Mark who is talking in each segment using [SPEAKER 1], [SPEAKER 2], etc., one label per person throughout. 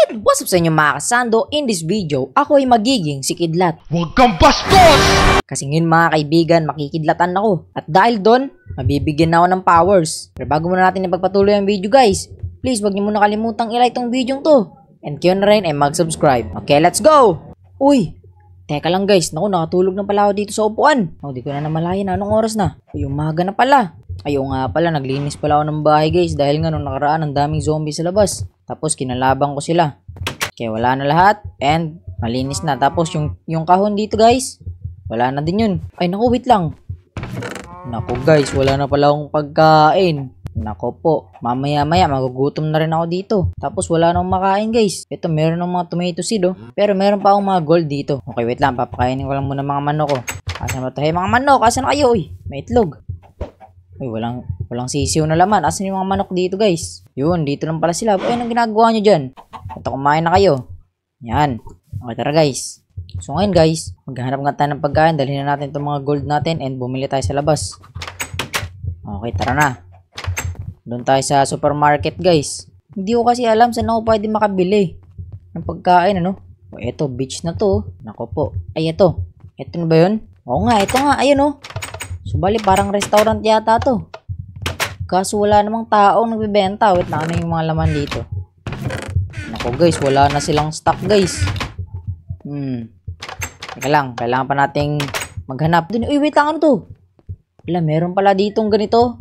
[SPEAKER 1] And what's up sa inyo mga kasando? In this video, ako ay magiging si Kidlat.
[SPEAKER 2] Huwag kang bastos!
[SPEAKER 1] Kasi ngayon mga kaibigan, makikidlatan ako. At dahil doon, mabibigyan na ako ng powers. Pero bago muna natin ipagpatuloy ang video guys, please wag niyo muna kalimutang i-like tong video to. And kayo na rin ay mag-subscribe. Okay, let's go! Uy! Teka lang guys, naku nakatulog na pala ako dito sa upuan. Di ko na namalayan anong oras na. Ay, umaga na pala. Ayaw nga pala, naglinis pala ako ng bahay guys dahil nga nung nakaraan ang daming zombie sa labas. Tapos kinalabang ko sila. Kaya wala na lahat and malinis na. Tapos yung kahon dito guys, wala na din yun. Ay naku, wait lang. Naku guys, wala na pala akong pagkain. Naku po, mamaya-maya magugutom na rin ako dito. Tapos wala na akong makain guys. Ito meron ng mga tomato seed oh. Pero meron pa akong mga gold dito. Okay, wait lang, papakainin ko lang muna mga manok ko. Asan ba ito? Hey mga manok, asan na kayo? Uy, may itlog. Uy, walang sisiw na laman. Asan yung mga manok dito guys? Yun, dito lang pala sila. Ay, anong ginagawa nyo dyan? Ito, kumain na kayo. Yan. Okay, tara guys. So ngayon guys, maghanap nga tayo ng pagkain. Dalhin na natin itong mga gold natin and bumili tayo sa labas. Okay, tara na. Doon tayo sa supermarket guys. Hindi ko kasi alam saan ako pwede makabili ng pagkain ano. O, eto, beach na to. Nako po. Ay, eto. Eto na ba yun? Oo nga, eto nga. Ayun oh. Subali, parang restaurant yata to. Kaso wala namang taong nagbibenta. Wait lang, ano yung mga laman dito? Naku guys, wala na silang stock guys. Teka lang, kailangan pa nating maghanap. Uy, wait lang, ano to? Wala, meron pala ditong ganito.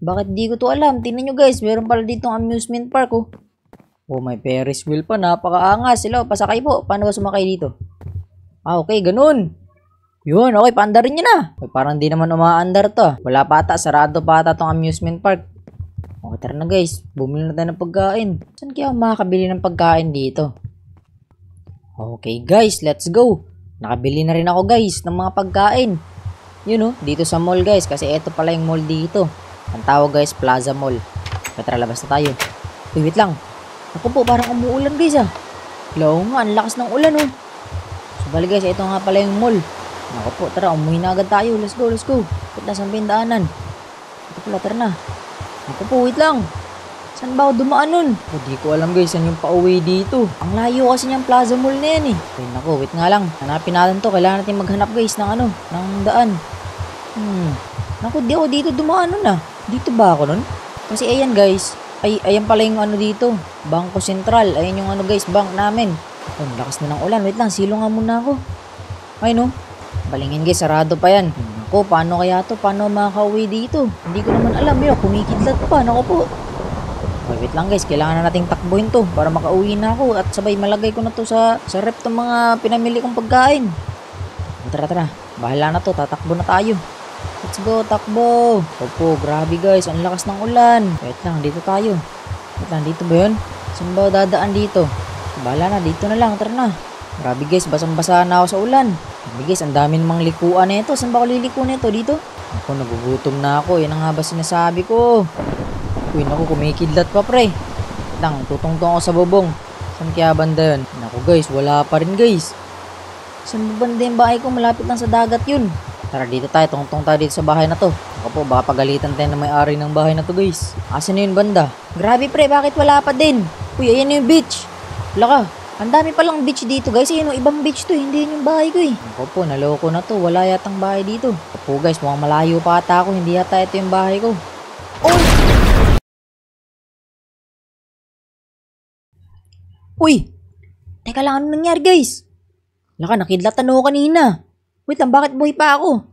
[SPEAKER 1] Bakit di ko to alam? Tingnan nyo guys, meron pala ditong amusement park oh. Oh, may Ferris wheel pa, napakaangas. Sila, pasakay po. Paano ba sumakay dito? Okay, ganun. Yun, okay, paandarin nyo na. Ay, parang di naman umaandar to. Wala pa ata, sarado pa ata tong amusement park. Okay, tara na guys. Bumili na tayo ng pagkain. Saan kaya makakabili ng pagkain dito? Okay guys, let's go. Nakabili na rin ako guys ng mga pagkain. Yun oh, dito sa mall guys. Kasi eto pala yung mall dito. Ang tawag guys, Plaza Mall. Okay, tara, labas na tayo. Uy, wait lang. Ako po, parang umuulan guys ah. Hello nga, ang lakas ng ulan oh. So bali guys, ito nga pala yung mall. Ako po, tara, umuwi na agad tayo. Let's go, let's go. Ba't nasan pindaanan? Ito pala, tara na. Ako po, wait lang. Saan ba ako dumaan nun? Di ko alam guys, saan yung pauwi dito. Ang layo kasi niyang Plaza Mall na yan eh. Okay, naku, wait nga lang. Hanapin natin to. Kailangan natin maghanap guys ng ano, ng daan. Naku, di ako dito dumaan nun ah. Dito ba ako nun? Kasi ayan guys. Ayan pala yung ano dito. Bangko Sentral. Ayan yung ano guys, bank namin. Oh, lakas na ng ulan. Wait lang, silo nga muna ako. Ay no. Balingin guys, sarado pa yan. Naku, paano kaya to? Paano makaka-uwi dito? Hindi ko naman alam. Yun, kumikidlat pa. Naku po. Okay, wait lang guys, kailangan na nating takbuhin to para makauwi na ako at sabay malagay ko na to sa rep ng mga pinamili kong pagkain. Tara, tara. Bahala na to. Tatakbo na tayo. Let's go, takbo. Opo, grabe guys. Ang lakas ng ulan. Wait lang, dito tayo. Wait lang, dito ba yun? Saan ba dadaan dito? Bahala na, dito na lang. Tara na. Grabe guys, basang-basa na ako sa ulan. Grabe guys, ang dami namang likuan na ito. Saan ba ako liliko na ito? Dito? Ako, nagugutom na ako. Yan ang nga ba sinasabi ko? Uy, naku, kumikidlat pa pre. Lang, tutong-tong ako sa bubong. Saan kaya banda yun? Naku guys, wala pa rin guys. Saan ba banda yung bahay ko? Malapit lang sa dagat yun. Tara, dito tayo. Tungtong tayo dito sa bahay na to. Ako po, baka pagalitan tayo na may-ari ng bahay na to guys. Asan na yun banda? Grabe pre, bakit wala pa din? Uy, ayan na yung beach. Wala ka. Ang dami palang beach dito guys. Ayan o, ibang beach to. Hindi yun yung bahay ko eh. Ako po, naloko na to. Wala yatang bahay dito. Ako po guys, mukhang malayo pa ata ako. Hindi yata ito yung bahay ko. Oh! Uy! Teka lang, ano nangyari guys? Laka, nakidlatan ako kanina. Wait lang, bakit buhay pa ako?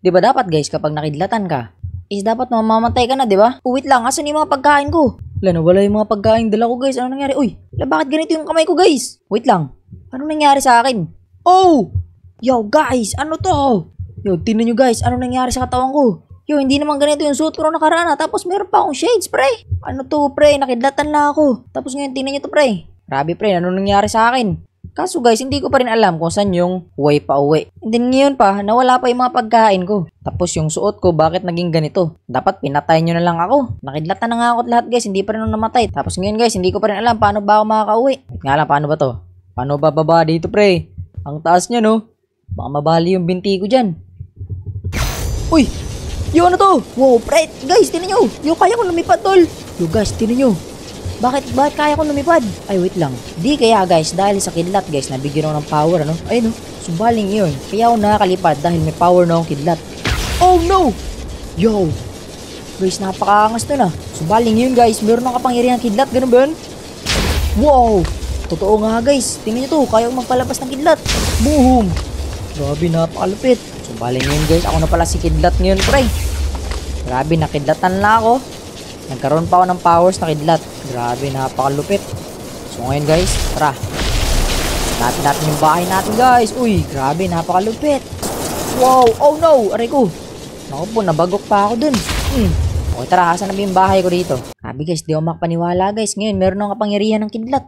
[SPEAKER 1] Diba dapat guys, kapag nakidlatan ka, is dapat mamamatay ka na, diba? Wait lang, asan yung mga pagkain ko? Wala, nawala yung mga pagkain dala ko guys. Ano nangyari? Uy, bakit ganito yung kamay ko guys? Wait lang, ano nangyari sa akin? Oh! Yo guys, ano to? Yo, tingnan nyo guys, ano nangyari sa katawan ko? Yo, hindi naman ganito yung suit ko nung nakaraan ha. Tapos meron pa akong shades, pre. Ano to, pre? Nakidlatan na ako. Tapos ngayon, tingnan nyo to, pre. Grabe, pre, ano nangyari sa akin? Kaso guys, hindi ko pa rin alam kung saan yung way pa uwi. And then ngayon pa, nawala pa yung mga pagkain ko. Tapos yung suot ko, bakit naging ganito? Dapat pinatay nyo na lang ako. Nakidlatan na nga ako lahat guys, hindi pa rin ako namatay. Tapos ngayon guys, hindi ko pa rin alam paano ba ako makakauwi. Nga lang, paano ba to? Paano ba baba dito pre? Ang taas niya no? Baka mabali yung binti ko dyan. Uy! Yo, ano to? Wow, pre! Guys, tinan nyo! Yo, kaya ko lumipad tol! Yo guys, tinan nyo! Bakit kaya ko lumipad? Ay, wait lang. Di kaya guys, dahil sa kidlat guys, nabigyan ako ng power, ano? Ayun, no? Subaling yun. Kaya ako nakakalipad dahil may power na akong kidlat. Oh no! Yo! Guys, napakaangas to na. Subaling yun guys, meron ng kapangyarihan kidlat, ganun ba yun? Wow! Totoo nga guys, tingnan nyo to, kaya akong magpalabas ng kidlat. Boom! Grabe, napakalupit. Subaling yun guys, ako na pala si kidlat ngayon, pre. Grabe, nakidlatan lang ako. Nagkaroon pa ako ng powers na kidlat. Grabe, napakalupit. So ngayon guys, tara. Hanapin natin yung bahay natin guys. Uy, grabe, napakalupit. Wow, oh no, aray ko. Naku po, nabagok pa ako dun. Okay, tara, asan na ba yung bahay ko dito? Grabe guys, di ako makapaniwala guys. Ngayon, meron akong kapangyarihan ng kidlat.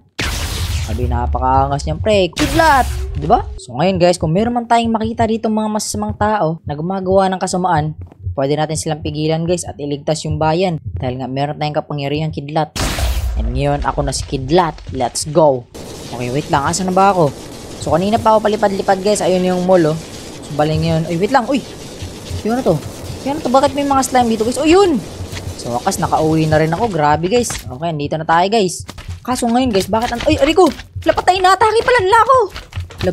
[SPEAKER 1] Grabe, napakaangas niyang pre. Kidlat! Diba? So ngayon guys, kung meron man tayong makita dito mga masasamang tao na gumagawa ng kasamaan, pwede natin silang pigilan guys at iligtas yung bayan. Dahil nga meron tayong kapangyarihan kidlat. And ngayon ako na si Kidlat. Let's go. Okay, wait lang. Asan na ba ako? So kanina pa ako palipad-lipad guys. Ayun yung mall oh. So baling yun. Uy, wait lang. Uy! Yun na to. Yun na to. Bakit may mga slime dito guys? Oh, yun! So wakas nakauwi na rin ako. Grabe guys. Okay, dito na tayo guys. Kaso ngayon guys, bakit ay, aray ko! Lapatay na. Atake pala nila ako.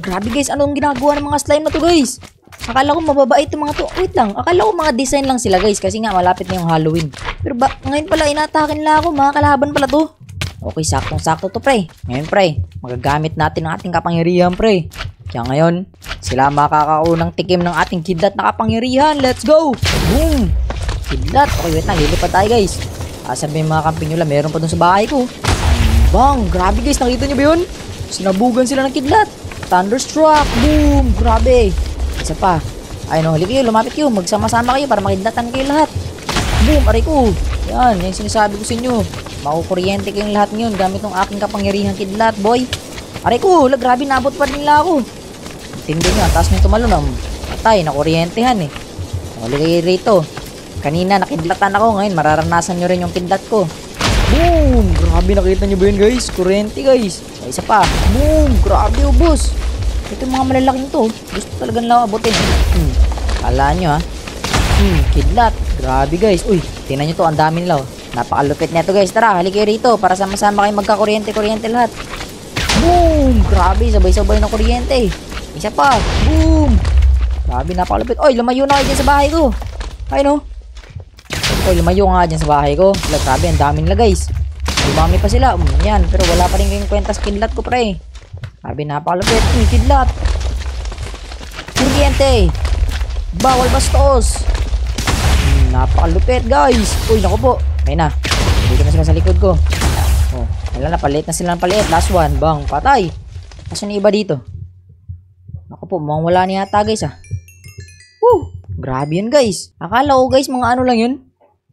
[SPEAKER 1] Grabe guys. Anong ginagawa ng mga slime na to guys? Akala ko mababait yung mga to. Wait lang. Akala ko mga design lang sila guys. Kasi nga malapit na yung Halloween. Pero ngayon pala inatake nila ako. Mga kalaban pala to. Okay, saktong-sakto to pre. Ngayon pre, magagamit natin ang ating kapangyarihan pre. Kaya ngayon, sila makakaunang tikim ng ating kidlat na kapangyarihan. Let's go! Boom! Kidlat. Okay, wait lang. Lilipad tayo guys. Asan ba yung mga kamping nyo? Meron pa dun sa bahay ko. Bang! Grabe guys. Nakita nyo ba yun? Sinabugan sila ng kidlat. Thunderstruck. Boom! Grabe. Isa pa. Ay no, halika kayo, lumapit kayo. Magsama-sama kayo para makidlatan kayo lahat. Boom, aray ko. Yan, yung sinasabi ko sa inyo. Makukuryente kayong lahat ngayon gamit ng aking kapangyarihan kidlat, boy. Aray ko, grabe, nabot pa rin nila ako. Tindi nyo, ang taas nyo tumalon. Patay, nakuryentehan eh. Halika kayo rito. Kanina, nakidlatan ako. Ngayon, mararanasan nyo rin yung kidlat ko. Boom! Grabe, nakita nyo ba yun guys? Kuryente guys. Ay, isa pa. Boom! Grabe, ubos. Ito yung mga malalaking to. Gusto talagang lang abutin. Kala nyo ha. Kidlat. Grabe guys. Uy, tingnan nyo to. Ang dami nila. Napakalupit neto guys. Tara, halika kayo rito. Para sama-sama kayo magkakuryente-kuryente lahat. Boom! Grabe, sabay-sabay na kuryente. Isa pa. Boom! Grabe, napakalupit. Oy, lumayo na kayo dyan sa bahay ko. Ay no. Oy, lumayo nga dyan sa bahay ko. Grabe, ang dami nila guys. Dumami pa sila. Yan. Pero wala pa rin kayong kwenta sa kidlat ko pre. Sabi, napakalupit. Kidlat. Kuryente. Bawal bastos. Napakalupit, guys. Uy, naku po. Ayun na. Dito na sila sa likod ko. Oh, wala na. Palit na sila ng palit. Last one. Bang. Patay. Asan yung iba dito? Naku po. Mukhang wala niya yata, guys, ah. Woo. Grabe yun, guys. Akala ko, guys, mga ano lang yun.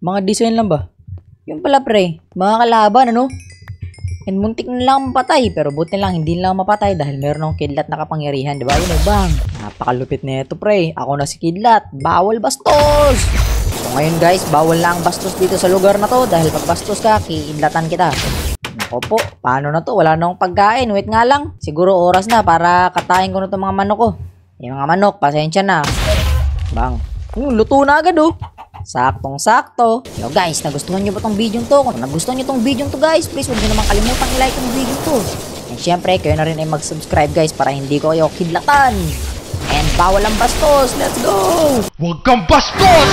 [SPEAKER 1] Mga design lang ba? Yun pala, pre. Mga kalaban, ano? And muntik na lang mapatay. Pero buti lang, hindi lang mapatay dahil meron akong kidlat na kapangyarihan. Diba? Yun bang. Napakalupit na ito, pre. Ako na si Kidlat. Bawal bastos! So ngayon guys, bawal lang bastos dito sa lugar na to. Dahil pag bastos ka, kiidlatan kita. Nako po, paano na to? Wala na akong pagkain. Wait nga lang. Siguro oras na para katayin ko na itong mga manok ko. Yung mga manok, pasensya na. Bang. Luto na agad oh. Saktong-sakto. Yo guys, nagustuhan nyo ba tong video to? Kung nagustuhan nyo tong video to guys, please huwag nyo naman kalimutang i-like tong video to. And syempre, kayo na rin ay mag-subscribe guys para hindi ko kayo kidlatan. And bawal ang bastos. Let's go!
[SPEAKER 2] Huwag kang bastos!